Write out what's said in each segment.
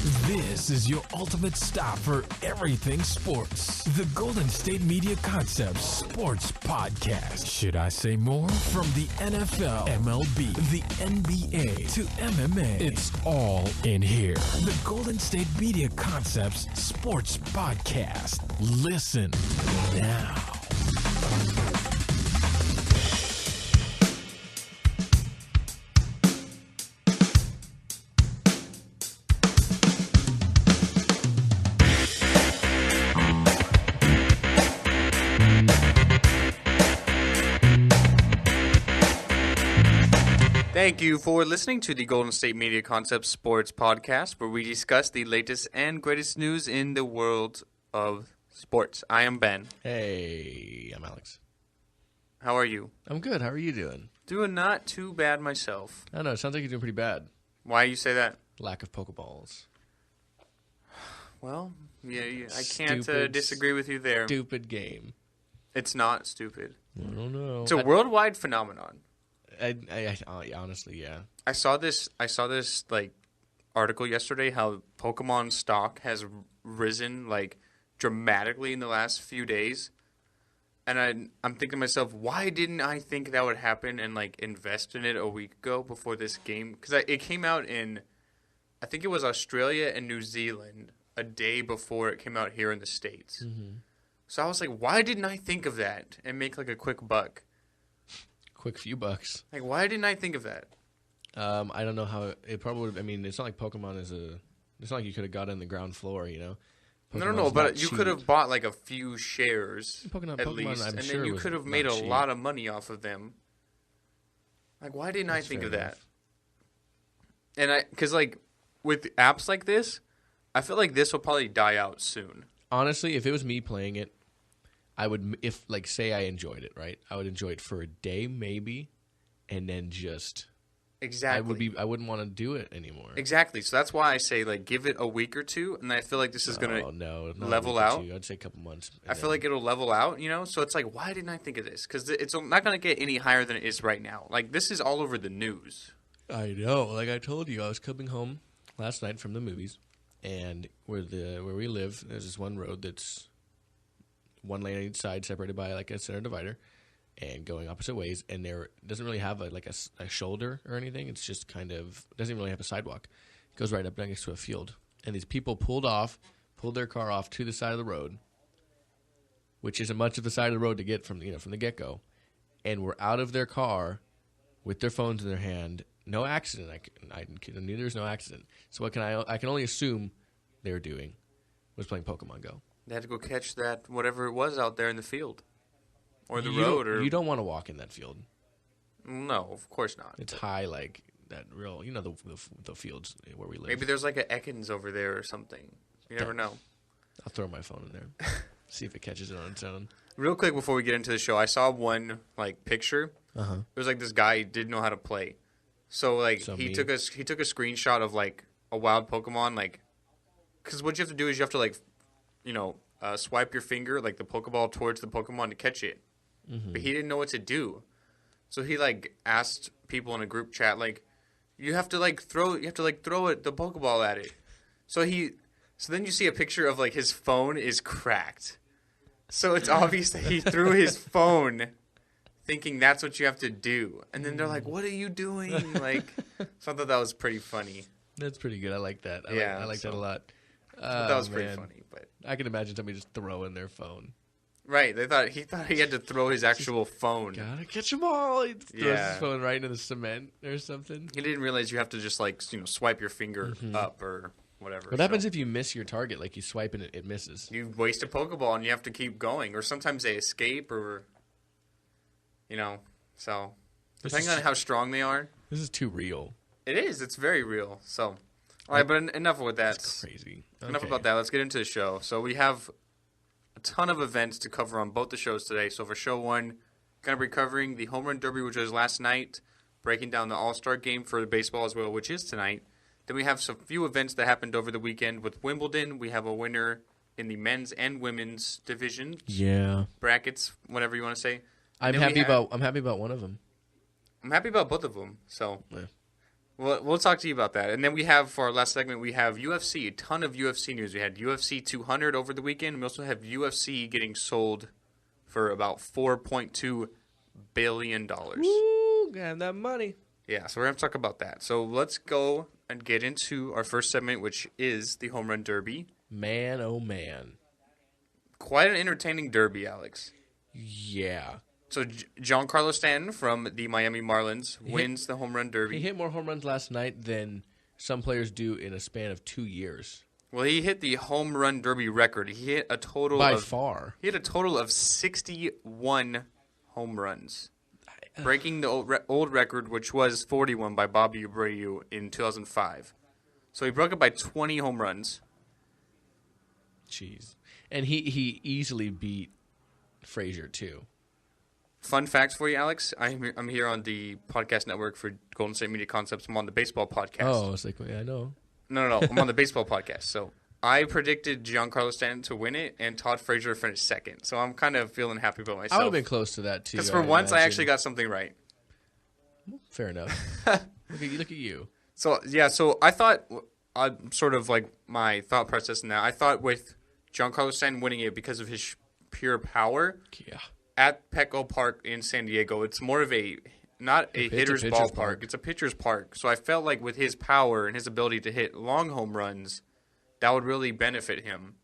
This is your ultimate stop for everything sports. The Golden State Media Concepts Sports Podcast. Should I say more? From the NFL, MLB, the NBA to MMA, it's all in here. The Golden State Media Concepts Sports Podcast. Listen now. Thank you for listening to the Golden State Media Concepts Sports Podcast, where we discuss the latest and greatest news in the world of sports. I am Ben. Hey, I'm Alex. How are you? I'm good. How are you doing? Doing not too bad myself. I don't know. It sounds like you're doing pretty bad. Why you say that? Lack of Pokeballs. Well, yeah, I can't disagree with you there. Stupid game. It's not stupid. I don't know. It's a worldwide phenomenon. I honestly, yeah. I saw this like article yesterday how Pokemon stock has risen like dramatically in the last few days, and I'm thinking to myself, why didn't I think that would happen and like invest in it a week ago before this game? Because it came out in, I think it was Australia and New Zealand a day before it came out here in the States. Mm-hmm. So I was like, why didn't I think of that and make like a quick buck? Quick few bucks. Like, why didn't I think of that? I don't know how it probably. I mean, it's not like Pokemon is It's not like you could have got in the ground floor, you know. No, but you could have bought like a few shares Pokemon, at least, I'm and sure then you could have made a cheap. lot of money off of them. Like, why didn't I think of that? And because like with apps like this, I feel like this will probably die out soon. Honestly, if it was me playing it, I would, if like say I enjoyed it, right? I would enjoy it for a day maybe, and then just exactly. I wouldn't want to do it anymore. Exactly. So that's why I say like give it a week or two, and I feel like this is gonna level out. I'd say a couple months. I feel like it'll level out, you know. So it's like, why didn't I think of this? Because it's not gonna get any higher than it is right now. Like this is all over the news. I know. Like I told you, I was coming home last night from the movies, and where we live, there's this one road that's one lane on each side, separated by like a center divider, and going opposite ways. And there doesn't really have a shoulder or anything. It's just kind of doesn't really have a sidewalk. It goes right up next to a field. And these people pulled their car off to the side of the road, which isn't much of the side of the road to get from the get go, and were out of their car with their phones in their hand. No accident. I knew there was no accident. So what I can only assume they were doing was playing Pokemon Go. They had to go catch that whatever it was out there in the field, or the road. Or you don't want to walk in that field. No, of course not. It's high, like that real. You know the fields where we live. Maybe there's like an Ekans over there or something. You never know. I'll throw my phone in there, see if it catches it on its own. Real quick before we get into the show, I saw one like picture. Uh-huh. It was like this guy didn't know how to play, so like he took a screenshot of like a wild Pokemon, like because what you have to do is you have to like swipe your finger, like the Pokeball, towards the Pokemon to catch it. Mm-hmm. But he didn't know what to do. So he, like, asked people in a group chat, like, you have to throw it, the Pokeball at it. So then you see a picture of, like, his phone is cracked. So it's obvious that he threw his phone thinking that's what you have to do. And then they're like, what are you doing? Like, so I thought that was pretty funny. That's pretty good. I like that. I like that a lot. That was pretty funny, but I can imagine somebody just throwing their phone. Right, he thought he had to throw his actual phone. Gotta catch them all. He throws his phone right into the cement or something. He didn't realize you have to just swipe your finger up or whatever. What happens if you miss your target? Like you swipe and it misses. You waste a Pokeball and you have to keep going, or sometimes they escape, or so depending on how strong they are. This is too real. It is. It's very real. So. All right, but enough with that. That's crazy. Enough about that. Let's get into the show. So we have a ton of events to cover on both the shows today. So for show one, going to be covering the Home Run Derby, which was last night, breaking down the All-Star game for the baseball as well, which is tonight. Then we have some few events that happened over the weekend with Wimbledon. We have a winner in the men's and women's division. Yeah. Brackets, whatever you want to say. I'm happy about one of them. I'm happy about both of them. So Well, we'll talk to you about that. And then we have, for our last segment, we have UFC, a ton of UFC news. We had UFC 200 over the weekend. We also have UFC getting sold for about $4.2 billion. Woo, got that money. Yeah, so we're going to talk about that. So let's go and get into our first segment, which is the Home Run Derby. Man, oh man. Quite an entertaining derby, Alex. Yeah. So Giancarlo Stanton from the Miami Marlins wins the Home Run Derby. He hit more home runs last night than some players do in a span of 2 years. Well, he hit the Home Run Derby record. He hit a total by far. He hit a total of 61 home runs, breaking the old record, which was 41 by Bobby Abreu in 2005. So he broke it by 20 home runs. Jeez. And he easily beat Frazier, too. Fun facts for you, Alex. I'm here on the podcast network for Golden State Media Concepts. I'm on the baseball podcast. Oh, it's like, yeah, I know. No. I'm on the baseball podcast. So I predicted Giancarlo Stanton to win it and Todd Frazier to finish second. So I'm kind of feeling happy about myself. I would have been close to that, too. Because for once, I actually got something right. Fair enough. Look at you. So, yeah, so I thought, sort of like my thought process in that, I thought with Giancarlo Stanton winning it because of his pure power. Yeah. At Petco Park in San Diego, it's more of not a hitter's ballpark. It's a pitcher's park. So I felt like with his power and his ability to hit long home runs, that would really benefit him.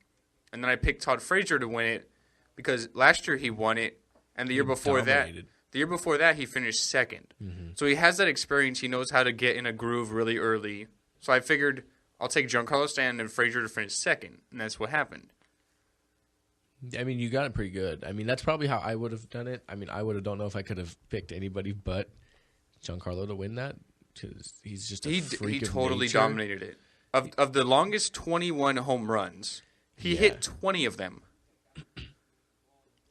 And then I picked Todd Frazier to win it because last year he won it, and the year before that he finished second. Mm-hmm. So he has that experience. He knows how to get in a groove really early. So I figured I'll take Giancarlo Stanton and Frazier to finish second, and that's what happened. I mean, you got it pretty good. I mean, that's probably how I would have done it. I mean, don't know if I could have picked anybody but Giancarlo to win that because he's just a freak of totally nature. Dominated it. Of the longest 21 home runs, he hit 20 of them.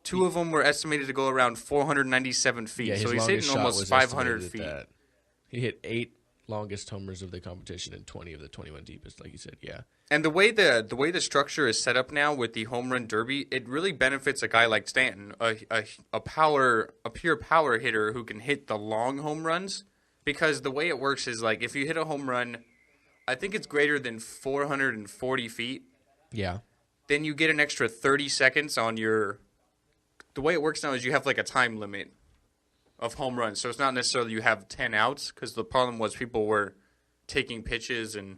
2 of them were estimated to go around 497 feet. Yeah, so he's hitting almost 500 feet. He hit 8 longest homers of the competition and 20 of the 21 deepest, like you said. Yeah. And the way the structure is set up now with the home run derby, it really benefits a guy like Stanton, a pure power hitter who can hit the long home runs. Because the way it works is like if you hit a home run, I think it's greater than 440 feet. Yeah. Then you get an extra 30 seconds on your. The way it works now is you have like a time limit of home runs, so it's not necessarily you have 10 outs because the problem was people were taking pitches and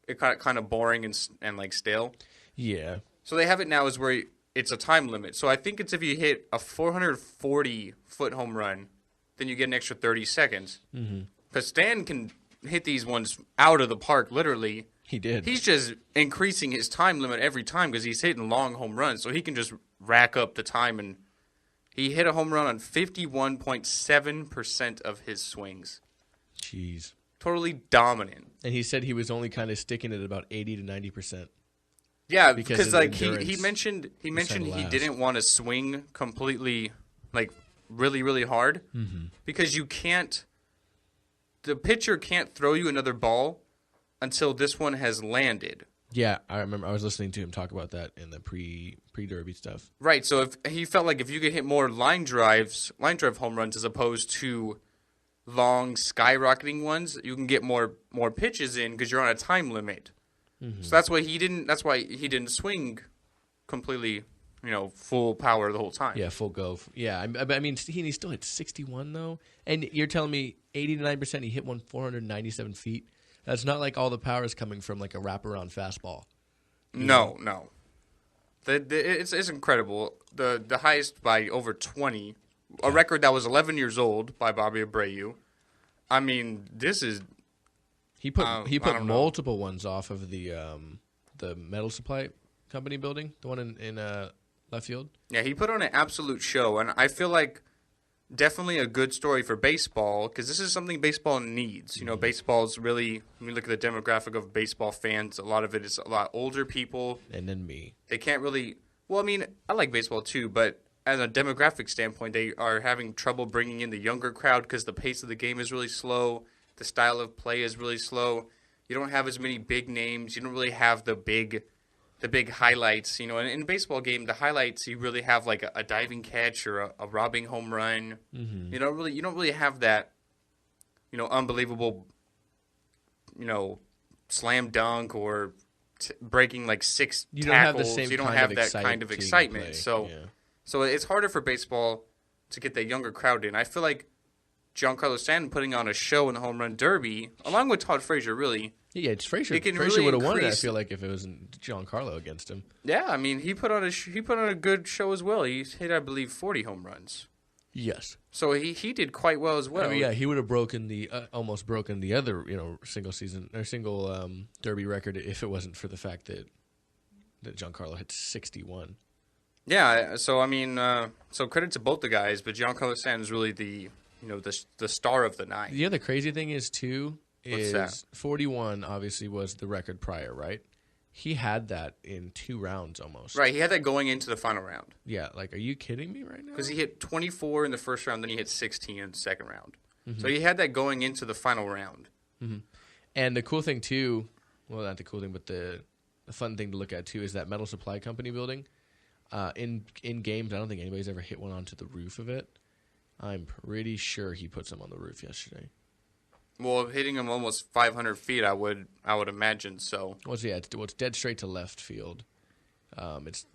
it got kind of boring and like stale. Yeah. So they have it now is where it's a time limit. So I think it's if you hit a 440-foot home run, then you get an extra 30 seconds. Because Stan can hit these ones out of the park, literally. He did. He's just increasing his time limit every time because he's hitting long home runs, so he can just rack up the time. And he hit a home run on 51.7% of his swings. Jeez. Totally dominant. And he said he was only kind of sticking at about 80 to 90%. Yeah, because like he mentioned he didn't want to swing completely, like really, really hard, because the pitcher can't throw you another ball until this one has landed. Yeah, I remember. I was listening to him talk about that in the pre-derby stuff. Right. So if he felt like if you could hit more line drive home runs as opposed to long skyrocketing ones, you can get more pitches in because you're on a time limit. So that's why he didn't swing completely, full power the whole time. Yeah, full go. Yeah, I mean, he still hit 61 though, and you're telling me 80 to 90% he hit 497 feet. That's not like all the power is coming from like a wraparound fastball. No. It's incredible. The highest by over 20, a record that was 11 years old by Bobby Abreu. I mean, this is. He put multiple ones off of the metal supply company building, the one in left field. Yeah, he put on an absolute show, and I feel like definitely a good story for baseball because this is something baseball needs. Baseball's really, when you look at the demographic of baseball fans, a lot of it is a lot older people. And then me. They can't really. Well, I mean, I like baseball too, but as a demographic standpoint, they are having trouble bringing in the younger crowd because the pace of the game is really slow. The style of play is really slow. You don't have as many big names. You don't really have the big highlights. In a baseball game, the highlights you really have like a diving catch or a robbing home run. You don't really have that, unbelievable slam dunk or breaking like 6 you don't tackles. Have the same you don't kind have of that kind of excitement. play. So it's harder for baseball to get that younger crowd in. I feel like Giancarlo Stanton putting on a show in the home run derby, along with Todd Frazier, really. Yeah, it's Frazier. It can Frazier really would have won it. I increase- feel like if it wasn't Giancarlo against him. Yeah, I mean he put on a good show as well. He hit, I believe, 40 home runs. Yes. So he did quite well as well. I mean, yeah, he would have broken almost broken the other single season or single derby record if it wasn't for the fact that Giancarlo hit 61. Yeah, so I mean, so credit to both the guys, but Giancarlo Stanton is really the star of the night. The other crazy thing is too What's that? 41 obviously was the record prior, right? He had that in 2 rounds almost. Right, he had that going into the final round. Yeah, like, are you kidding me right now? Because he hit 24 in the first round, then he hit 16 in the second round. Mm-hmm. So he had that going into the final round. Mm-hmm. And the cool thing too, well, not the cool thing, but the fun thing to look at too is that Metal Supply Company building. In games, I don't think anybody's ever hit one onto the roof of it. I'm pretty sure he put some on the roof yesterday. Well, hitting him almost 500 feet, I would imagine so. Well, it's dead straight to left field.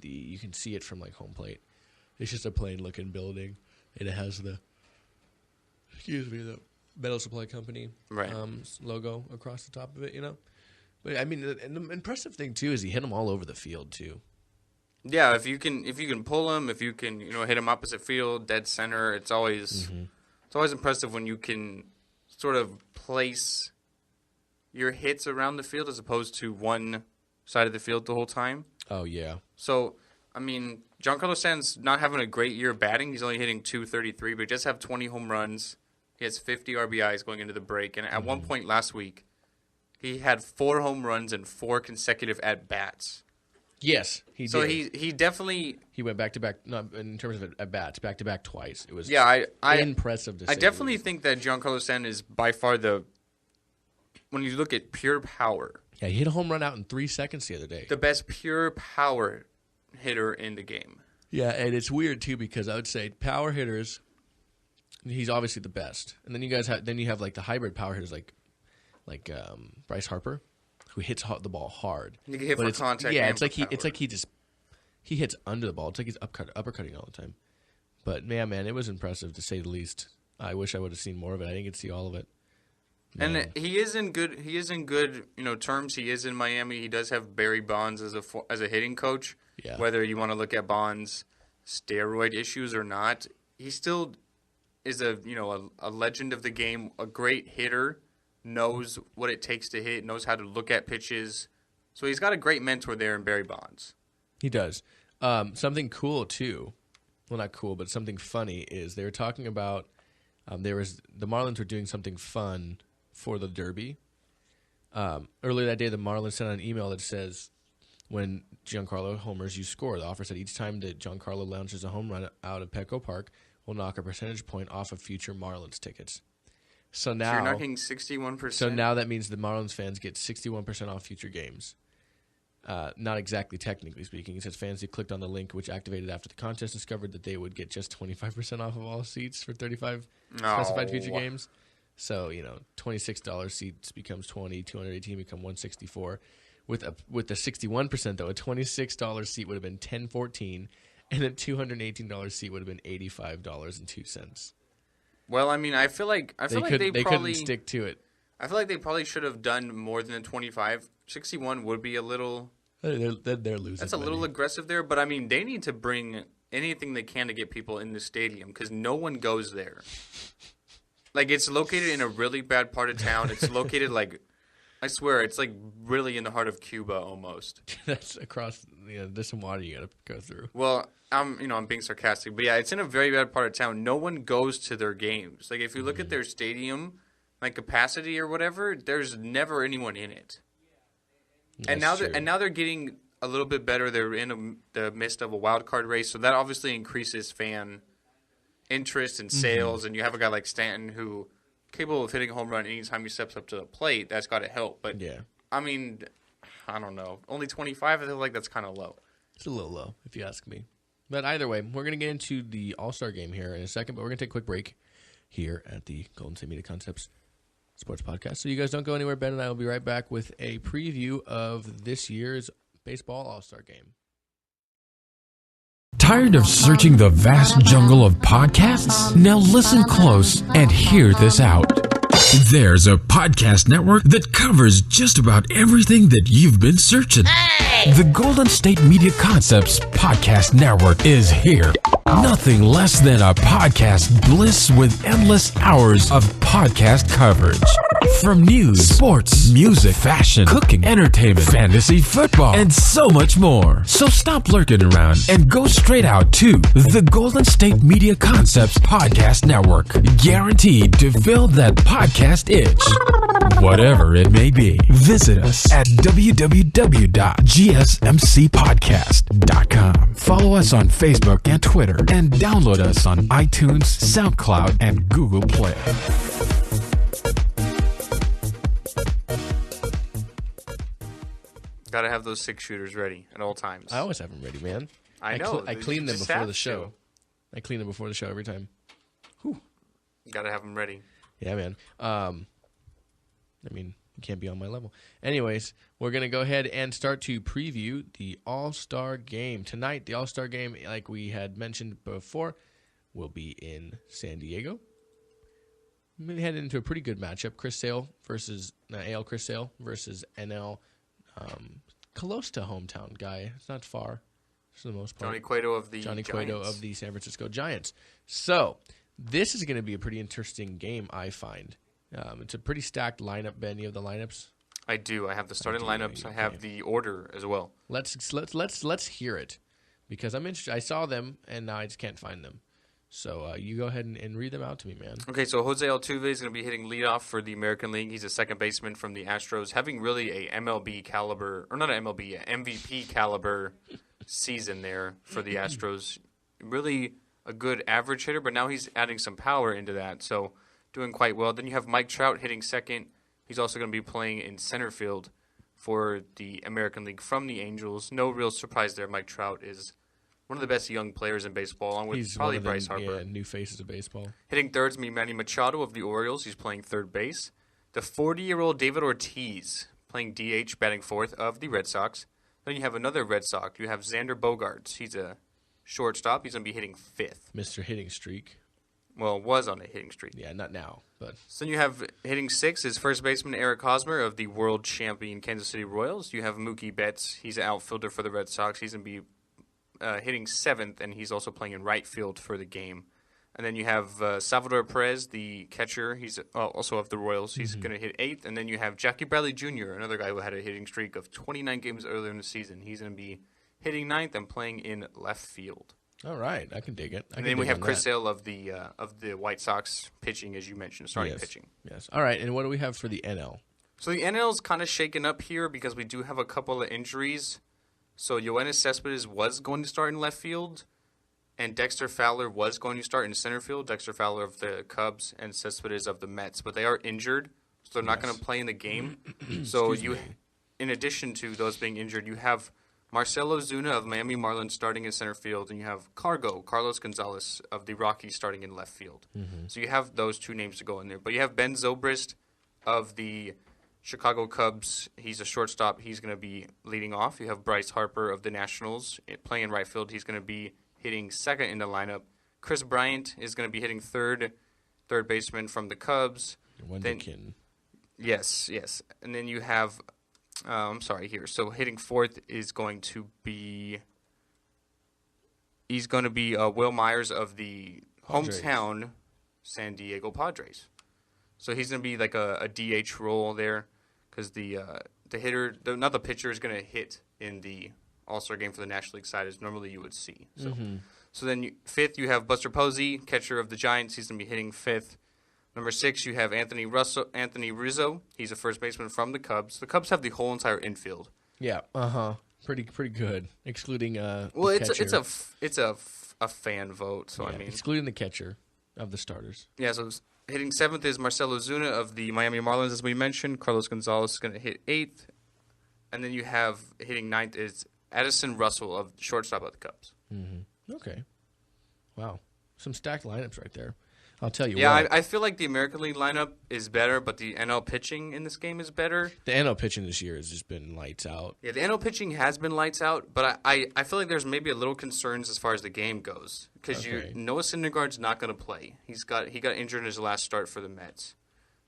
You can see it from like home plate. It's just a plain looking building, and it has the Metal Supply Company logo across the top of it. But I mean, and the impressive thing too is he hit them all over the field too. Yeah, if you can pull him, if you can hit him opposite field, dead center, it's always impressive when you can sort of place your hits around the field as opposed to one side of the field the whole time. Oh yeah. So I mean, Giancarlo Stanton's not having a great year batting. He's only hitting .233, but he does have 20 home runs. He has 50 RBIs going into the break, and at one point last week, he had 4 home runs and 4 consecutive at bats. Yes, he did. So he definitely went back to back. Not in terms of at bats, back to back twice. It was impressive. I definitely think that Giancarlo Stanton is by far when you look at pure power. Yeah, he hit a home run out in 3 seconds the other day. The best pure power hitter in the game. Yeah, and it's weird too because I would say power hitters, he's obviously the best, and then you have like the hybrid power hitters like Bryce Harper, who hits the ball hard. You can hit for contact. Yeah, it's like he hits under the ball. It's like he's uppercutting all the time. But man, it was impressive to say the least. I wish I would have seen more of it. I didn't get to see all of it. Man. And he is in good terms. He is in Miami. He does have Barry Bonds as a hitting coach. Yeah. Whether you want to look at Bonds' steroid issues or not, he still is a legend of the game, a great hitter. Knows what it takes to hit, knows how to look at pitches. So he's got a great mentor there in Barry Bonds. He does. Something cool, too. Well, not cool, but something funny is they were talking about the Marlins were doing something fun for the Derby. Earlier that day, the Marlins sent out an email that says, when Giancarlo homers, you score. The offer said each time that Giancarlo launches a home run out of Petco Park, we'll knock a percentage point off of future Marlins tickets. So now you're knocking 61%. So now that means the Marlins fans get 61% off future games. Not exactly technically speaking. It says fans who clicked on the link, which activated after the contest, discovered that they would get just 25% off of all seats for 35 specified future games. So $26 seats becomes $20, $218 become $164. With the 61% though, a $26 seat would have been $10.14, and a $218 seat would have been $85.02. Well, I mean, I feel like they couldn't stick to it. I feel like they probably should have done more than 25. 61 would be a little. They're losing. That's a little aggressive there, but I mean, they need to bring anything they can to get people in the stadium because no one goes there. Like, it's located in a really bad part of town. It's located I swear, it's like really in the heart of Cuba almost. That's across. There's some water you gotta go through. Well, I'm being sarcastic, but yeah, it's in a very bad part of town. No one goes to their games. Like, if you look at their stadium, like capacity or whatever, there's never anyone in it. And now they're getting a little bit better. They're in the midst of a wild card race, so that obviously increases fan interest and sales. And you have a guy like Stanton who capable of hitting a home run anytime he steps up to the plate. That's got to help. But yeah, I mean, I don't know. Only 25. I feel like that's kind of low. It's a little low, if you ask me. But either way, we're going to get into the All-Star game here in a second, but we're going to take a quick break here at the Golden State Media Concepts Sports Podcast. So you guys don't go anywhere. Ben and I will be right back with a preview of this year's Baseball All-Star Game. Tired of searching the vast jungle of podcasts? Now listen close and hear this out. There's a podcast network that covers just about everything that you've been searching. Hey! The Golden State Media Concepts Podcast Network is here. Nothing less than a podcast bliss with endless hours of podcast coverage. From news, sports, music, fashion, cooking, entertainment, fantasy, football, and so much more. So stop lurking around and go straight out to the Golden State Media Concepts Podcast Network. Guaranteed to fill that podcast itch. Whatever it may be. Visit us at www.gsmcpodcast.com. Follow us on Facebook and Twitter, and download us on iTunes, SoundCloud, and Google Play. Gotta have those 6-shooters ready at all times. I always have them ready, man. I know. I clean them before the show. I clean them before the show every time. Whew. Gotta have them ready. Yeah, man. I mean, you can't be on my level. Anyways, we're going to go ahead and start to preview the All-Star Game. Tonight, the All-Star Game, like we had mentioned before, will be in San Diego. We head into a pretty good matchup. AL Chris Sale versus NL close to hometown guy. It's not far for the most part. Johnny Cueto of the San Francisco Giants. So this is going to be a pretty interesting game, I find. It's a pretty stacked lineup. Ben, you have the lineups? I do. I have the starting lineups. I have the order as well. Let's hear it, because I'm interested. I saw them and now I just can't find them. So you go ahead and read them out to me, man. Okay, so Jose Altuve is going to be hitting leadoff for the American League. He's a second baseman from the Astros, having really a MVP caliber season there for the Astros. Really a good average hitter, but now he's adding some power into that, so doing quite well. Then you have Mike Trout hitting second. He's also going to be playing in center field for the American League from the Angels. No real surprise there. Mike Trout is one of the best young players in baseball, along with probably Bryce Harper. Yeah, new faces of baseball. Hitting third is Manny Machado of the Orioles. He's playing third base. The 40-year-old David Ortiz playing DH, batting fourth of the Red Sox. Then you have another Red Sox. You have Xander Bogaerts. He's a shortstop. He's going to be hitting fifth. Mr. Hitting Streak. Well, was on a hitting streak. Yeah, not now. But so then you have hitting sixth is first baseman Eric Hosmer of the world champion Kansas City Royals. You have Mookie Betts. He's an outfielder for the Red Sox. He's going to be hitting seventh, and he's also playing in right field for the game. And then you have Salvador Perez, the catcher. He's also of the Royals. He's going to hit eighth. And then you have Jackie Bradley Jr., another guy who had a hitting streak of 29 games earlier in the season. He's going to be hitting ninth and playing in left field. All right, I can dig it. And then we have Chris Sale of the White Sox pitching, as you mentioned, starting pitching. Yes. All right, and what do we have for the NL? So the NL is kind of shaken up here because we do have a couple of injuries. So Yoenis Cespedes was going to start in left field, and Dexter Fowler was going to start in center field. Dexter Fowler of the Cubs and Cespedes of the Mets, but they are injured, so they're not going to play in the game. So in addition to those being injured, you have Marcelo Zuna of Miami Marlins starting in center field, and you have Carlos Gonzalez of the Rockies starting in left field. So you have those two names to go in there. But you have Ben Zobrist of the Chicago Cubs. He's a shortstop. He's going to be leading off. You have Bryce Harper of the Nationals playing in right field. He's going to be hitting second in the lineup. Chris Bryant is going to be hitting third baseman from the Cubs. Yes. And then you have So hitting fourth is going to be Will Myers of the hometown San Diego Padres. So he's going to be like a DH role there because the pitcher is going to hit in the All-Star game for the National League side as normally you would see. So then fifth you have Buster Posey, catcher of the Giants. He's going to be hitting fifth. Number 6, you have Anthony Rizzo. He's a first baseman from the Cubs. The Cubs have the whole entire infield. Yeah, pretty good, excluding well, it's a fan vote. So I mean, excluding the catcher of the starters. Yeah, so hitting 7th is Marcelo Zuna of the Miami Marlins, as we mentioned. Carlos Gonzalez is going to hit 8th, and then you have hitting 9th is Addison Russell of shortstop of the Cubs. Okay, wow, some stacked lineups right there. I'll tell you what. Yeah, I feel like the American League lineup is better, but the NL pitching in this game is better. The NL pitching this year has just been lights out. Yeah, the NL pitching has been lights out, but I feel like there's maybe a little concerns as far as the game goes. Because Noah Syndergaard's not going to play. He got injured in his last start for the Mets.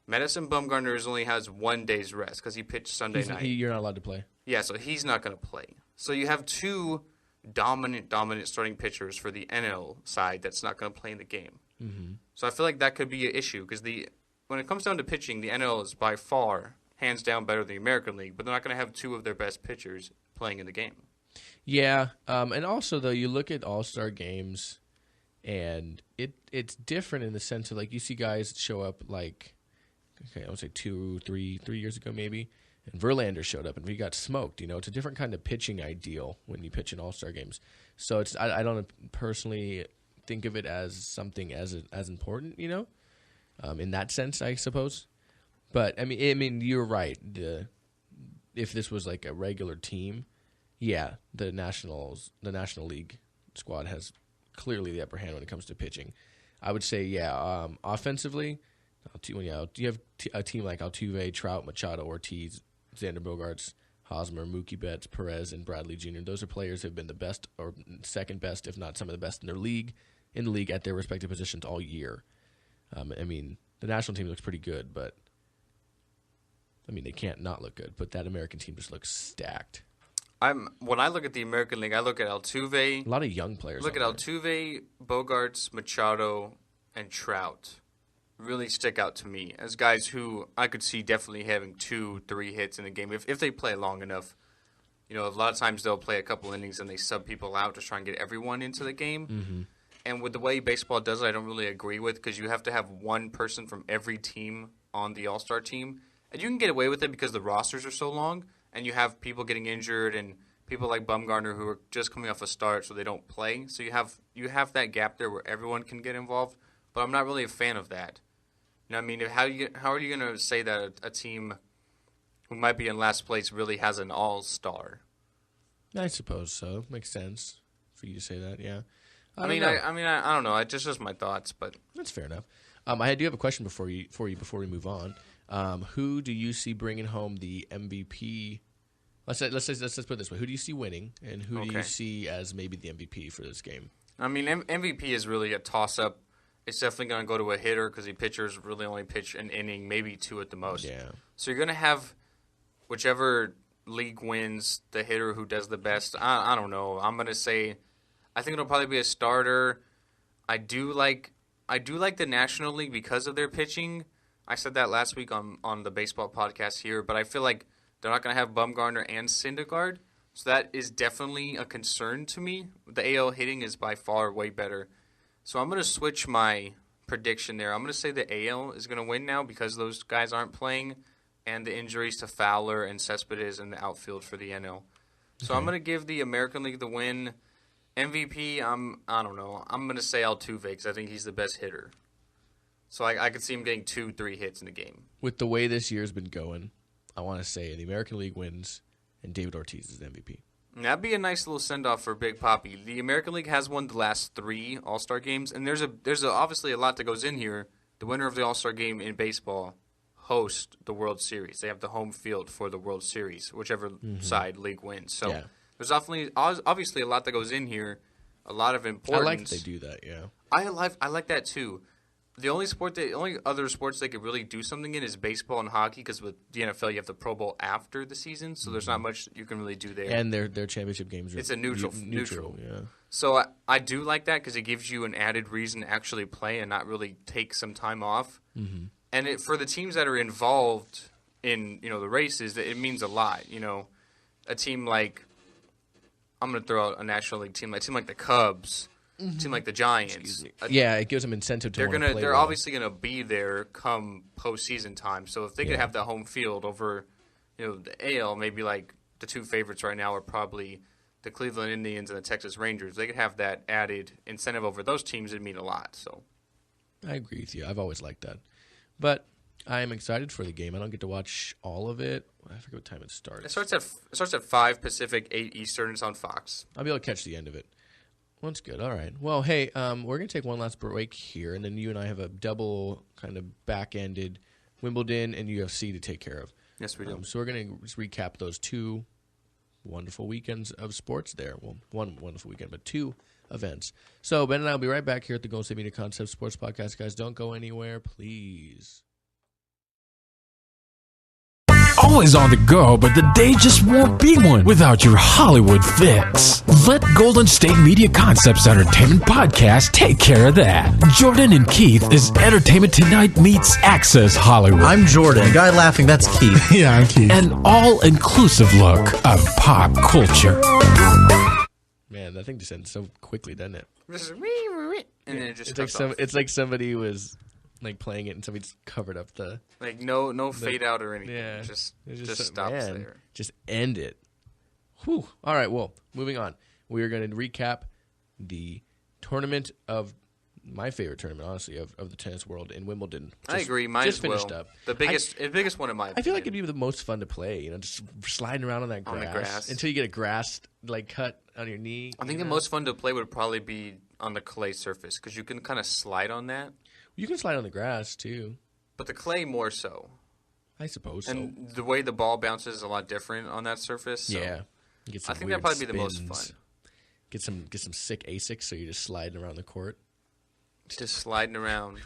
Madison Bumgarner only has 1 day's rest because he pitched Sunday night. You're not allowed to play. Yeah, so he's not going to play. So you have two dominant starting pitchers for the NL side that's not going to play in the game. Mm-hmm. So I feel like that could be an issue because when it comes down to pitching, the NL is by far, hands down, better than the American League, but they're not going to have two of their best pitchers playing in the game. Yeah, and also, though, you look at all-star games, and it's different in the sense of, like, you see guys show up, like, okay, I would say 3 years ago maybe, and Verlander showed up, and we got smoked. It's a different kind of pitching ideal when you pitch in all-star games. So I don't personally think of it as something as important, in that sense, I suppose. But I mean, you're right. If this was like a regular team, yeah, the National League squad has clearly the upper hand when it comes to pitching. I would say, yeah, offensively, you have a team like Altuve, Trout, Machado, Ortiz, Xander Bogaerts, Hosmer, Mookie Betts, Perez, and Bradley Jr. Those are players who have been the best or second best, if not some of the best in the league at their respective positions all year. I mean, the national team looks pretty good, but I mean, they can't not look good. But that American team just looks stacked. When I look at the American League, I look at Altuve. A lot of young players. Look at Altuve, Bogaerts, Machado, and Trout. Really stick out to me as guys who I could see definitely having 2-3 hits in a game if they play long enough. A lot of times they'll play a couple innings and they sub people out to try and get everyone into the game. Mm-hmm. And with the way baseball does it, I don't really agree with because you have to have one person from every team on the All-Star team. And you can get away with it because the rosters are so long and you have people getting injured and people like Bumgarner who are just coming off a start so they don't play. So you have that gap there where everyone can get involved. But I'm not really a fan of that. I mean, how are you going to say that a team who might be in last place really has an all-star? I suppose so. Makes sense for you to say that, yeah. I don't know. It's just my thoughts, but that's fair enough. I do have a question before we move on. Who do you see bringing home the MVP? Let's put it this way: who do you see winning, and who do you see as maybe the MVP for this game? I mean, MVP is really a toss-up. It's definitely going to go to a hitter because the pitchers really only pitch an inning, maybe 2 at the most. Yeah. So you're going to have whichever league wins, the hitter who does the best. I don't know. I'm going to say I think it'll probably be a starter. I do like the National League because of their pitching. I said that last week on the baseball podcast here, but I feel like they're not going to have Bumgarner and Syndergaard. So that is definitely a concern to me. The AL hitting is by far way better. So I'm going to switch my prediction there. I'm going to say the AL is going to win now because those guys aren't playing and the injuries to Fowler and Cespedes in the outfield for the NL. So I'm going to give the American League the win. MVP, I don't know. I'm going to say Altuve because I think he's the best hitter. So I could see him getting 2-3 hits in the game. With the way this year's been going, I want to say the American League wins and David Ortiz is the MVP. That'd be a nice little send-off for Big Papi. The American League has won the last 3 All-Star games, and there's obviously a lot that goes in here. The winner of the All-Star game in baseball hosts the World Series. They have the home field for the World Series, whichever side league wins. So there's obviously a lot that goes in here, a lot of importance. I like that they do that, yeah. I like that too. The only other sports they could really do something in is baseball and hockey because with the NFL you have the Pro Bowl after the season, so there's not much you can really do there. And their championship games are it's a neutral. Yeah. So I do like that because it gives you an added reason to actually play and not really take some time off. Mm-hmm. And for the teams that are involved in the races, it means a lot. A team like I'm going to throw out a National League team, a team like the Cubs. A team like the Giants. It gives them incentive to play. They're obviously going to be there come postseason time. So if they could have the home field over, the AL, maybe like the 2 favorites right now are probably the Cleveland Indians and the Texas Rangers. They could have that added incentive over those teams. It'd mean a lot. So I agree with you. I've always liked that, but I am excited for the game. I don't get to watch all of it. I forget what time it starts. It starts at 5 Pacific, 8 Eastern. It's on Fox. I'll be able to catch the end of it. Well, that's good. All right. Well, hey, we're going to take one last break here, and then you and I have a double kind of back-ended Wimbledon and UFC to take care of. Yes, we do. So we're going to just recap those 2 wonderful weekends of sports there. Well, one wonderful weekend, but 2 events. So Ben and I will be right back here at the Golden State Media Concepts Sports Podcast. Guys, don't go anywhere, please. Always on the go, but the day just won't be one without your Hollywood fix. Let Golden State Media Concepts Entertainment Podcast take care of that. Jordan and Keith is Entertainment Tonight meets Access Hollywood. I'm Jordan. The guy laughing, that's Keith. Yeah, I'm Keith. An all-inclusive look of pop culture. Man, that thing just ends so quickly, doesn't it? And then it just it's like somebody was like playing it and somebody's covered up the no fade out or anything. Yeah, It just stops there. Just end it. Whew. All right. Well, moving on. We are going to recap the tournament of my favorite tournament, honestly, of the tennis world in Wimbledon. I agree. Mine just as well. finished up. The biggest one of my opinion. I feel like it'd be the most fun to play. You know, just sliding around on that grass, on the grass until you get a grass like cut on your knee. I think the most fun to play would probably be on the clay surface because you can kind of slide on that. You can slide on the grass too, but the clay more so. I suppose. And the way the ball bounces is a lot different on that surface. So yeah, I think that'd probably be the most fun. Get some sick ASICs, so you're just sliding around the court. Just sliding around.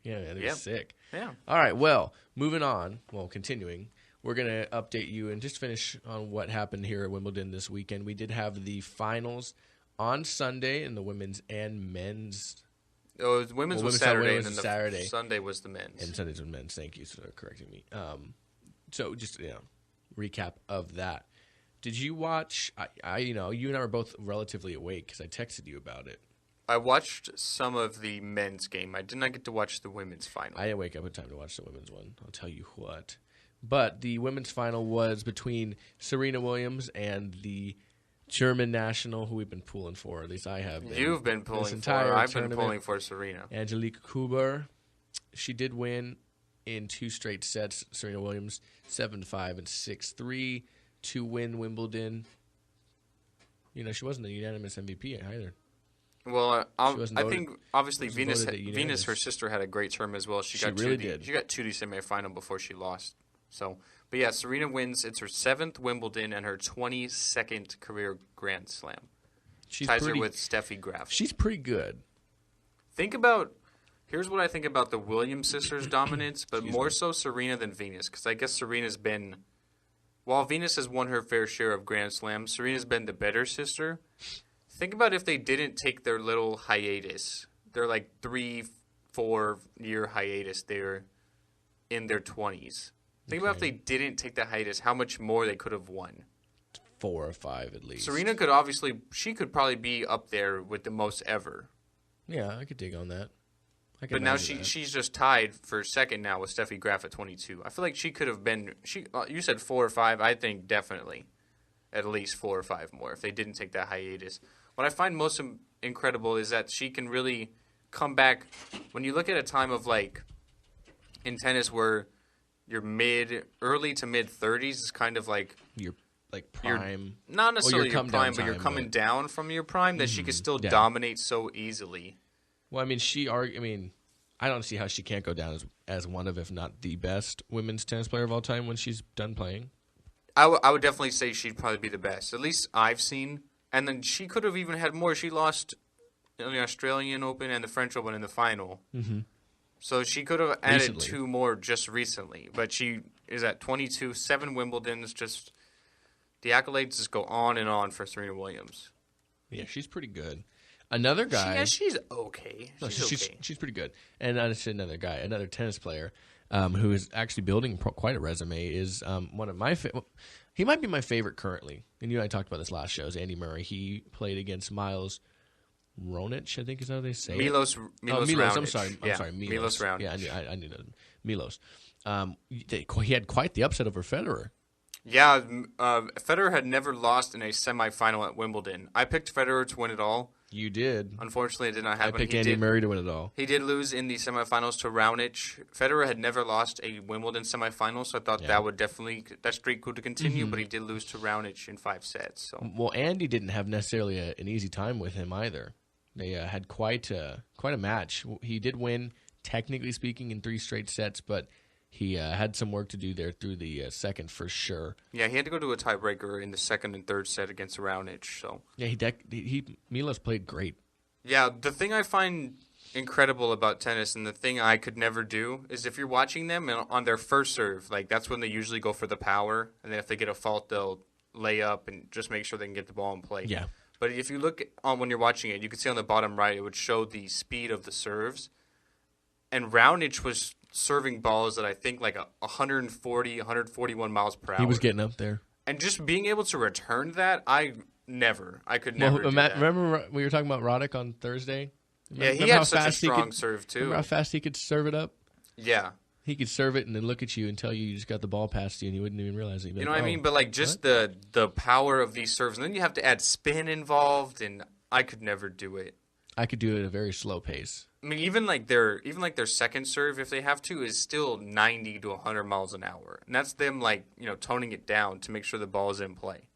Yeah, man, it's sick. Yeah. All right, well, moving on. Well, continuing. We're going to update you and just finish on what happened here at Wimbledon this weekend. We did have the finals on Sunday in the women's and men's. Oh, women's was Saturday, and then Saturday. Sunday was the men's. And Sunday's was men's. Thank you for correcting me. So just recap of that. Did you watch? You and I were both relatively awake because I texted you about it. I watched some of the men's game. I did not get to watch the women's final. I didn't wake up in time to watch the women's one. I'll tell you what. But the women's final was between Serena Williams and the German national, who we've been pulling for. At least I have been. You've been pulling for. I've been pulling for Serena. Angelique Kerber. She did win in 2 straight sets. Serena Williams 7-5 and 6-3 to win Wimbledon. She wasn't the unanimous MVP either. Well, I think obviously Venus, her sister, had a great term as well. She got to the semifinal before she lost. So, but yeah, Serena wins. It's her 7th Wimbledon and her 22nd career Grand Slam. Ties her with Steffi Graf. She's pretty good. Here's what I think about the Williams sisters' dominance, but more so Serena than Venus, because I guess Serena's been, while Venus has won her fair share of Grand Slams, Serena's been the better sister. Think about if they didn't take their little hiatus. They're like 3-4 year hiatus. They're in their 20s. Think about if they didn't take the hiatus, how much more they could have won. 4 or 5 at least. Serena could probably be up there with the most ever. Yeah, I could dig on that. But now she's just tied for second now with Steffi Graf at 22. I feel like she could have been. You said 4 or 5. I think definitely at least 4 or 5 more if they didn't take that hiatus. What I find most incredible is that she can really come back. When you look at a time of in tennis where your early to mid 30s is kind of like your prime. Not necessarily your prime, but you're coming down from your prime. That she could still dominate so easily. Well, I don't see how she can't go down as one of, if not the best women's tennis player of all time when she's done playing. I would definitely say she'd probably be the best. At least I've seen. And then she could have even had more. She lost in the Australian Open and the French Open in the final. Mm-hmm. So she could have added 2 more just recently. But she is at 22, 7 Wimbledons. Just the accolades just go on and on for Serena Williams. Yeah, she's pretty good. Another guy. She's okay. She's pretty good. And another guy, another tennis player who is actually building quite a resume is one of my he might be my favorite currently. And you and I talked about this last show. Is Andy Murray. He played against Milos Raonic, I think is how they say Milos Raonic. I'm sorry. Milos Raonic. Yeah, I knew that. Milos. He had quite the upset over Federer. Yeah, Federer had never lost in a semifinal at Wimbledon. I picked Federer to win it all. You did. Unfortunately, it did not happen. I picked Andy Murray to win it all. He did lose in the semifinals to Raonic. Federer had never lost a Wimbledon semifinal, so I thought that streak could continue, but he did lose to Raonic in 5 sets. So. Well, Andy didn't have necessarily an easy time with him either. They had quite a match. He did win, technically speaking, in 3 straight sets, but he had some work to do there through the second for sure. Yeah, he had to go to a tiebreaker in the second and third set against Raonic. So yeah, Milos played great. Yeah, the thing I find incredible about tennis and the thing I could never do is if you're watching them on their first serve, like that's when they usually go for the power, and then if they get a fault, they'll lay up and just make sure they can get the ball in play. Yeah. But if you look when you're watching it, you can see on the bottom right, it would show the speed of the serves. And Raonic was serving balls at I think like 140, 141 miles per hour. He was getting up there. And just being able to return that, I could never do that. Remember we were talking about Roddick on Thursday? He had such a strong serve too. Remember how fast he could serve it up? Yeah. He could serve it and then look at you and tell you just got the ball past you and you wouldn't even realize it. You know what I mean? But like just the power of these serves. And then you have to add spin involved, and I could never do it. I could do it at a very slow pace. I mean, even their second serve, if they have to, is still 90 to 100 miles an hour. And that's them toning it down to make sure the ball is in play.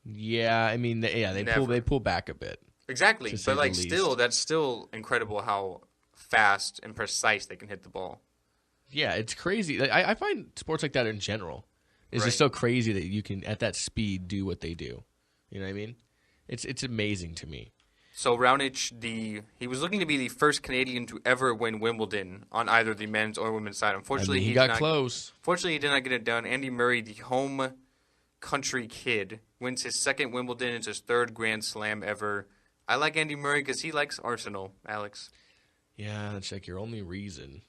Yeah, I mean, they pull back a bit. Exactly, but still, that's still incredible how fast and precise they can hit the ball. Yeah, it's crazy. I find sports like that in general is just so crazy that you can at that speed do what they do. You know what I mean? It's amazing to me. So Raonic, he was looking to be the first Canadian to ever win Wimbledon on either the men's or women's side. Unfortunately, he got close. Fortunately, he did not get it done. Andy Murray, the home country kid, wins his second Wimbledon. It's his 3rd Grand Slam ever. I like Andy Murray because he likes Arsenal, Alex. Yeah, that's like your only reason.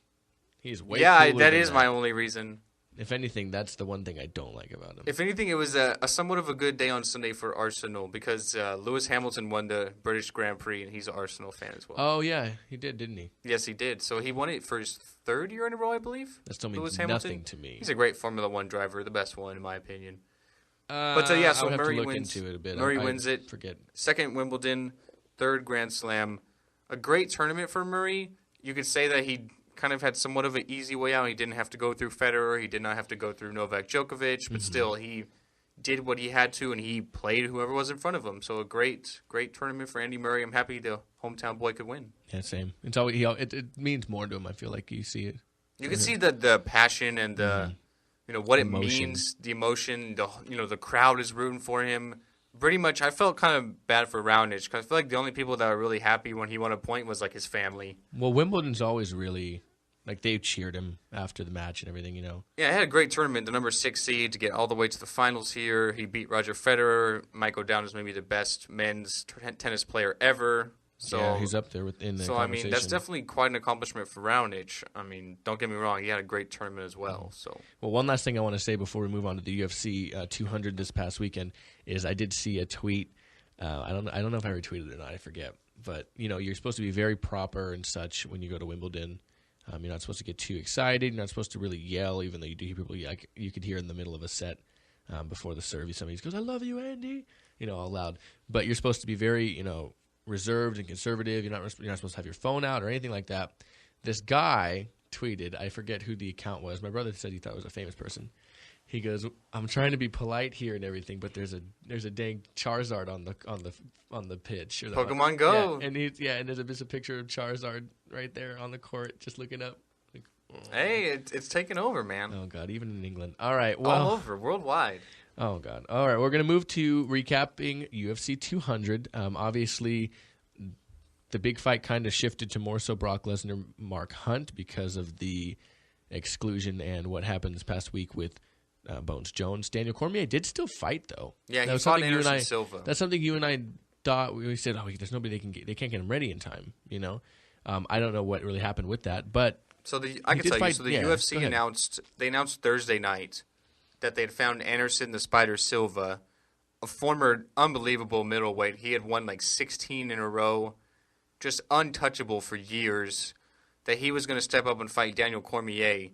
He's way that is my only reason. If anything, that's the one thing I don't like about him. If anything, it was a somewhat of a good day on Sunday for Arsenal because Lewis Hamilton won the British Grand Prix, and he's an Arsenal fan as well. Oh, yeah, he did, didn't he? Yes, he did. So he won it for his 3rd year in a row, I believe. That still means nothing to me. He's a great Formula One driver, the best one, in my opinion. So Murray wins. Into it a bit. Murray wins it. Forget. 2nd Wimbledon, 3rd Grand Slam. A great tournament for Murray. You could say that he kind of had somewhat of an easy way out. He didn't have to go through Federer. He did not have to go through Novak Djokovic. But still, he did what he had to, and he played whoever was in front of him. So a great tournament for Andy Murray. I'm happy the hometown boy could win. Yeah, same. It's always, it means more to him. I feel like you see it. You can see the passion and the what it means, the emotion. The crowd is rooting for him. Pretty much, I felt kind of bad for Raonic because I feel like the only people that were really happy when he won a point was like his family. Well, Wimbledon's always really they cheered him after the match and everything, Yeah, he had a great tournament. The number 6 seed to get all the way to the finals here. He beat Roger Federer. Might go down as maybe the best men's tennis player ever. So yeah, he's up there within the conversation. I mean, that's definitely quite an accomplishment for Raonic. I mean, don't get me wrong, he had a great tournament as well. So, well, one last thing I want to say before we move on to the UFC 200 this past weekend is I did see a tweet. I don't know if I retweeted it or not. I forget. But you're supposed to be very proper and such when you go to Wimbledon. You're not supposed to get too excited. You're not supposed to really yell, even though you do hear people. You could hear in the middle of a set before the serve, somebody goes, "I love you, Andy," all loud. But you're supposed to be very, reserved and conservative. You're not supposed to have your phone out or anything like that. This guy tweeted, I forget who the account was. My brother said he thought it was a famous person. He goes, "I'm trying to be polite here and everything, but there's a dang Charizard on the pitch." Or Pokemon Go. Yeah, and there's a picture of Charizard right there on the court, just looking up. Like, hey, it's taking over, man. Oh God, even in England. All right, well, all over, worldwide. Oh God. All right, we're gonna move to recapping UFC 200. Obviously, the big fight kind of shifted to more so Brock Lesnar, Mark Hunt because of the exclusion and what happened this past week with Bones Jones. Daniel Cormier did still fight though. Yeah, he fought Anderson Silva. That's something you and I thought. We said, "Oh, there's nobody they can't get him ready in time." I don't know what really happened with that, but I can tell you. So the UFC announced Thursday night that they had found Anderson the Spider Silva, a former unbelievable middleweight. He had won like 16 in a row, just untouchable for years. That he was going to step up and fight Daniel Cormier.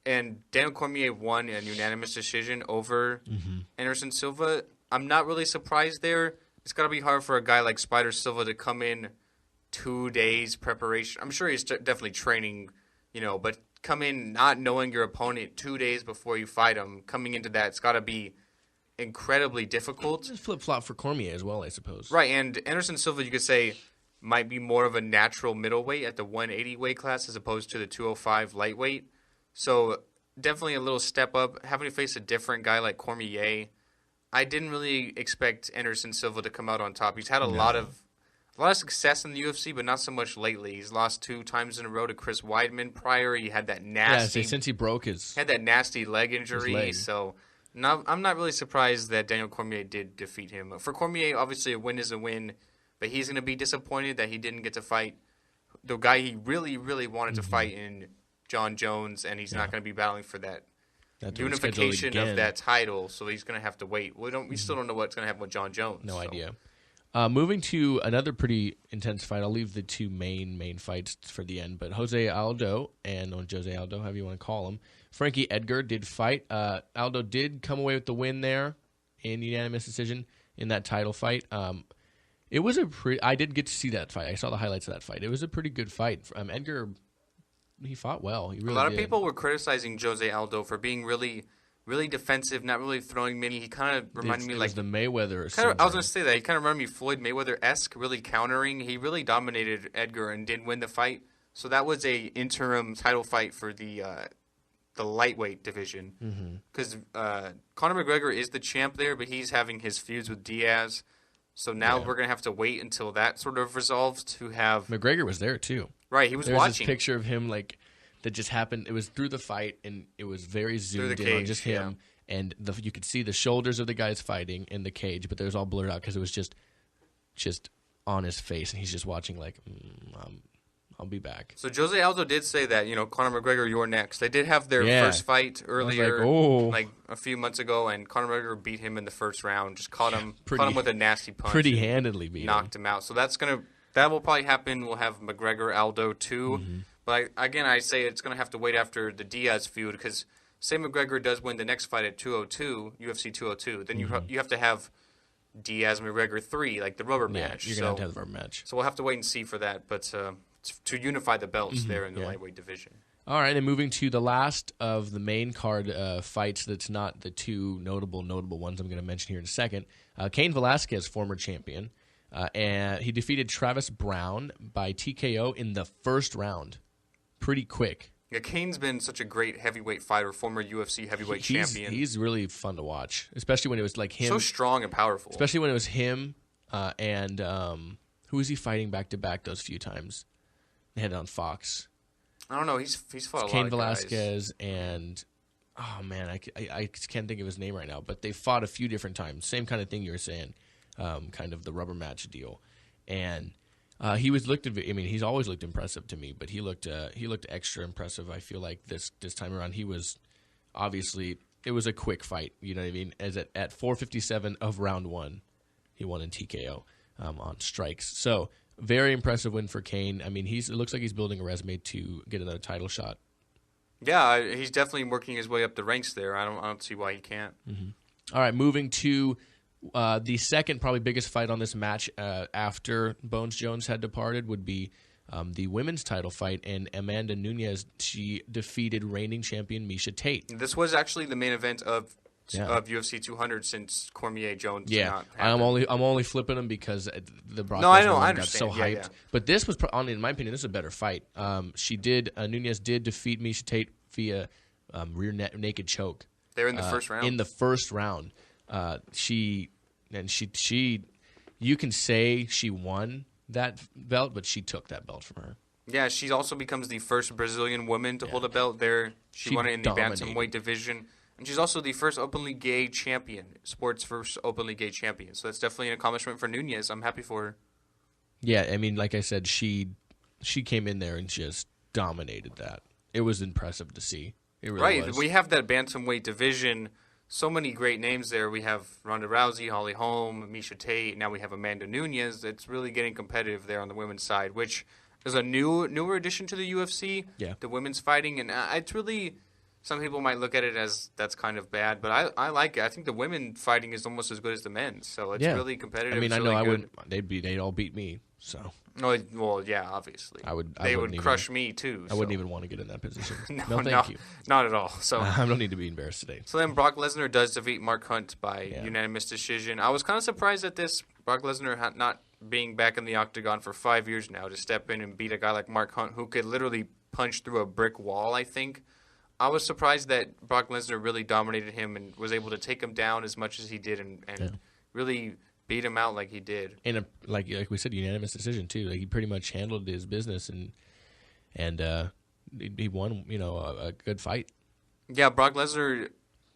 and Daniel Cormier won a unanimous decision over Anderson Silva. I'm not really surprised there. It's got to be hard for a guy like Spider Silva to come in 2 days preparation. I'm sure he's definitely training, but come in not knowing your opponent 2 days before you fight him. Coming into that, it's got to be incredibly difficult. It's flip-flop for Cormier as well, I suppose. Right, and Anderson Silva, you could say, might be more of a natural middleweight at the 180 weight class as opposed to the 205 lightweight. So definitely a little step up. Having to face a different guy like Cormier, I didn't really expect Anderson Silva to come out on top. He's had a lot of success in the UFC, but not so much lately. He's lost 2 times in a row to Chris Weidman. Prior, he had that nasty. Yeah, since he broke his. Had that nasty leg injury. Leg. So I'm not really surprised that Daniel Cormier did defeat him. For Cormier, obviously a win is a win, but he's going to be disappointed that he didn't get to fight the guy he really, really wanted to fight in John Jones, and he's not going to be battling for that unification of that title. So he's going to have to wait. We still don't know what's going to happen with John Jones. No idea. Moving to another pretty intense fight. I'll leave the 2 main fights for the end. But Jose Aldo, however you want to call him, Frankie Edgar did fight. Aldo did come away with the win there in unanimous decision in that title fight. It was I did get to see that fight. I saw the highlights of that fight. It was a pretty good fight. Edgar, he fought well. He really A lot of did. people were criticizing Jose Aldo for being really defensive, not really throwing many. He kind of reminded me like the Mayweather. I was going to say that. He kind of reminded me of Floyd Mayweather-esque, really countering. He really dominated Edgar and did win the fight. So that was a interim title fight for the lightweight division. Because Conor McGregor is the champ there, but he's having his feuds with Diaz. So now we're going to have to wait until that sort of resolves to have... McGregor was there, too. Right, he was watching. There's this watching. picture of him, that just happened. It was through the fight, and it was very zoomed in on just him. Yeah. And you could see the shoulders of the guys fighting in the cage, but it was all blurred out because it was just on his face, and he's just watching I'll be back. So Jose Aldo did say that, Conor McGregor, you're next. They did have their first fight earlier, like a few months ago, and Conor McGregor beat him in the first round. Just caught him with a nasty punch. Pretty handedly knocked him out. So that will probably happen. We'll have McGregor Aldo too. But I say it's going to have to wait after the Diaz feud because say McGregor does win the next fight at 202, UFC 202, then you have to have Diaz McGregor 3, like the rubber match. You're going to have the rubber match. So we'll have to wait and see for that. But to unify the belts there in the lightweight division. All right, and moving to the last of the main card fights that's not the 2 notable ones I'm going to mention here in a second. Cain Velasquez, former champion, and he defeated Travis Brown by TKO in the first round. Pretty quick. Yeah, Cain's been such a great heavyweight fighter, former UFC heavyweight champion. He's really fun to watch, especially when it was like him. So strong and powerful. Especially when it was him and who was he fighting back-to-back those few times? They had it on Fox. I don't know. He's fought a lot Cain of Velasquez guys. And oh man, I can't think of his name right now. But they fought a few different times. Same kind of thing you were saying, kind of the rubber match deal. And he's always looked impressive to me, but he looked extra impressive. I feel like this time around, he was obviously it was a quick fight. You know what I mean? As at 4:57 of round 1, he won in TKO on strikes. So. Very impressive win for Cain. I mean, it looks like he's building a resume to get another title shot. Yeah, he's definitely working his way up the ranks there. I don't see why he can't. All right, moving to the second, probably biggest fight on this match after Bones Jones had departed would be the women's title fight, and Amanda Nunes, she defeated reigning champion Miesha Tate. This was actually the main event of UFC 200 since Cormier Jones. Yeah, I'm only flipping them because the Brock I got so hyped. Yeah. But this was, in my opinion, this is a better fight. Nunes did defeat Miesha Tate via rear naked choke. They're in the first round. In the first round, she you can say she won that belt, but she took that belt from her. Yeah, she also becomes the first Brazilian woman to hold a belt there. She won it in the bantamweight division. And she's also the first openly gay champion, sports first openly gay champion. So that's definitely an accomplishment for Nunes. I'm happy for her. Yeah, I mean, like I said, she came in there and just dominated that. It was impressive to see. It really was. We have that bantamweight division. So many great names there. We have Ronda Rousey, Holly Holm, Miesha Tate. Now we have Amanda Nunes. It's really getting competitive there on the women's side, which is a newer addition to the UFC. Yeah. The women's fighting, and it's really some people might look at it as that's kind of bad, but I like it. I think the women fighting is almost as good as the men, so it's really competitive. I mean, I know really I good. wouldn't. They'd all beat me. So. Oh, well, yeah, obviously. They would crush me too. I wouldn't even want to get in that position. No, thank you. Not at all. So I don't need to be embarrassed today. So then Brock Lesnar does defeat Mark Hunt by unanimous decision. I was kind of surprised at this. Brock Lesnar not being back in the octagon for 5 years now to step in and beat a guy like Mark Hunt who could literally punch through a brick wall, I think. I was surprised that Brock Lesnar really dominated him and was able to take him down as much as he did and really beat him out like he did. And like we said, unanimous decision too. Like he pretty much handled his business and he won, a good fight. Yeah, Brock Lesnar,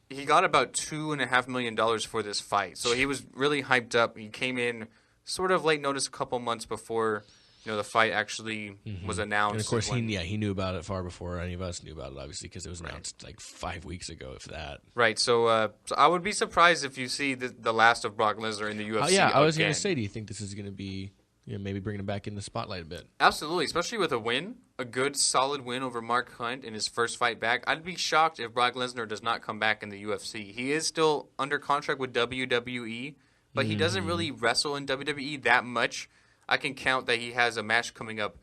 he got about $2.5 million for this fight, so he was really hyped up. He came in sort of late notice a couple months before the fight actually was announced. And of course, he knew about it far before any of us knew about it, obviously, because it was announced like 5 weeks ago, if that. Right. So I would be surprised if you see the last of Brock Lesnar in the UFC. I was going to say, do you think this is going to be maybe bringing him back in the spotlight a bit? Absolutely, especially with a good, solid win over Mark Hunt in his first fight back. I'd be shocked if Brock Lesnar does not come back in the UFC. He is still under contract with WWE, but he doesn't really wrestle in WWE that much. I can count that he has a match coming up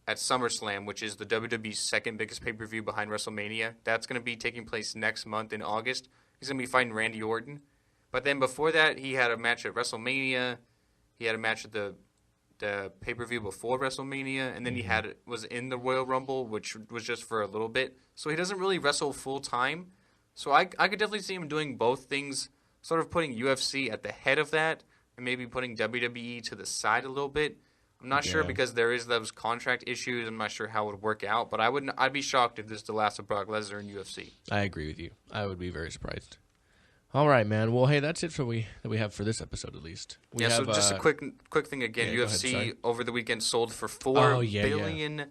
at SummerSlam, which is the WWE's second biggest pay-per-view behind WrestleMania. That's going to be taking place next month in August. He's going to be fighting Randy Orton. But then before that, he had a match at WrestleMania. He had a match at the pay-per-view before WrestleMania, and then he was in the Royal Rumble, which was just for a little bit. So he doesn't really wrestle full-time. So I could definitely see him doing both things, sort of putting UFC at the head of that, and maybe putting WWE to the side a little bit. I'm not sure because there is those contract issues. I'm not sure how it would work out, but I'd be shocked if this is the last of Brock Lesnar in UFC. I agree with you. I would be very surprised. All right, man. Well, hey, that's it that we have for this episode, at least. So just a quick thing again. UFC over the weekend sold for $4 billion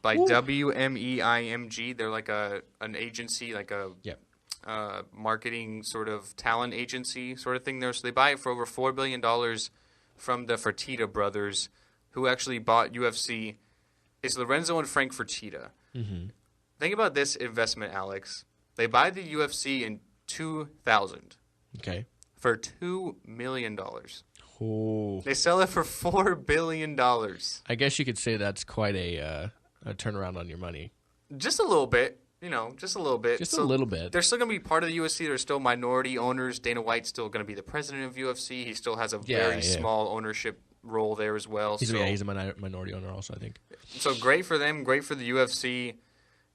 by WMEIMG. They're like an agency, like a marketing sort of talent agency sort of thing there. So they buy it for over $4 billion from the Fertitta brothers, who actually bought UFC. It's Lorenzo and Frank Fertitta. Mm-hmm. Think about this investment, Alex. They buy the UFC in 2000. Okay. For $2 million. Oh. They sell it for $4 billion. I guess you could say that's quite a turnaround on your money. Just a little bit. Just a little bit. Just a little bit. They're still going to be part of the UFC. They're still minority owners. Dana White's still going to be the president of UFC. He still has a very small ownership role there as well. He's a minority owner also, I think. So great for them. Great for the UFC.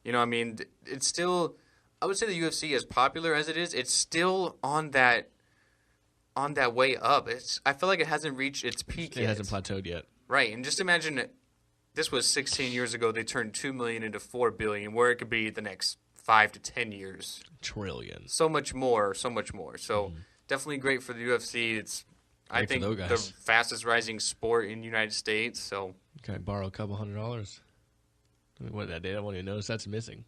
It's still, I would say the UFC, as popular as it is, it's still on that way up. I feel like it hasn't reached its peak yet. It hasn't plateaued yet. Right. And just imagine this was 16 years ago. They turned $2 million into $4 billion, where it could be the next 5 to 10 years. Trillion. So much more. So definitely great for the UFC. It's, I think, the fastest rising sport in the United States. So can I borrow a couple $100? What that day? I won't even notice that's missing.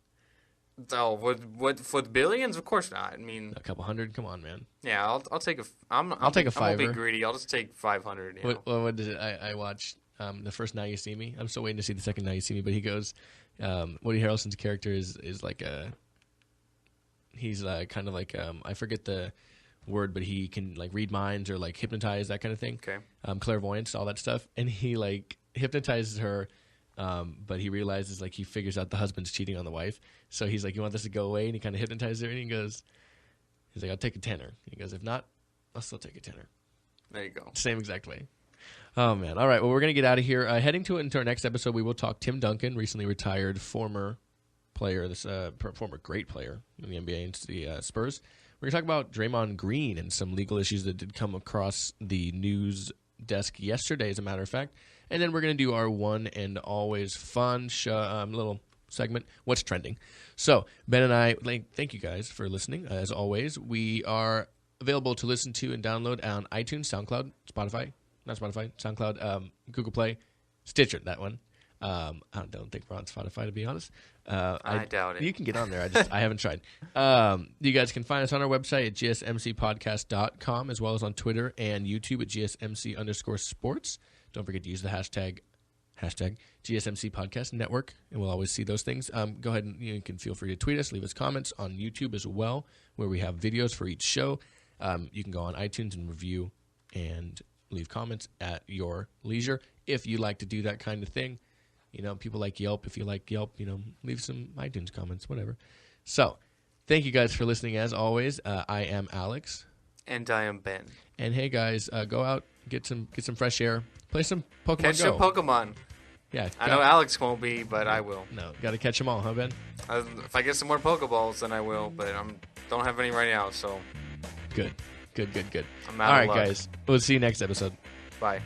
Oh, what for the billions? Of course not. I mean, a couple $100. Come on, man. Yeah, I'll take a. I'll take a $5. I won't be greedy. I'll just take $500. What did I watched? The first Now You See Me. I'm still waiting to see the second Now You See Me, but he goes, Woody Harrelson's character is like he's kind of like, I forget the word, but he can like read minds or like hypnotize, that kind of thing. Okay. Clairvoyance, all that stuff. And he like hypnotizes her, but he realizes like he figures out the husband's cheating on the wife. So he's like, you want this to go away? And he kind of hypnotizes her and he's like, I'll take a $10. He goes, if not, I'll still take a $10. There you go. Same exact way. Oh, man. All right. Well, we're going to get out of here. Heading into our next episode, we will talk Tim Duncan, recently retired former player, former great player in the NBA and the Spurs. We're going to talk about Draymond Green and some legal issues that did come across the news desk yesterday, as a matter of fact. And then we're going to do our one and always fun little segment, What's Trending. So, Ben and I, thank you guys for listening. As always, we are available to listen to and download on iTunes, SoundCloud, SoundCloud, Google Play, Stitcher, that one. I don't think we're on Spotify, to be honest. I doubt it. You can get on there. I haven't tried. You guys can find us on our website at gsmcpodcast.com, as well as on Twitter and YouTube at gsmc_sports. Don't forget to use the hashtag GSMC Podcast Network, and we'll always see those things. Go ahead and you can feel free to tweet us, leave us comments on YouTube as well, where we have videos for each show. You can go on iTunes and review and leave comments at your leisure if you like to do that kind of thing. People like Yelp. If you like Yelp, leave some iTunes comments, whatever. So, thank you guys for listening as always. I am Alex. And I am Ben. And hey guys, go out, get some fresh air, play some Pokemon Catch Go. some Pokemon. Yeah. I know Alex won't be, but I will. No, got to catch them all, huh, Ben? If I get some more Pokeballs, then I will, but I don't have any right now, so. Good. I'm All out right, of luck. guys. We'll see you next episode. Bye.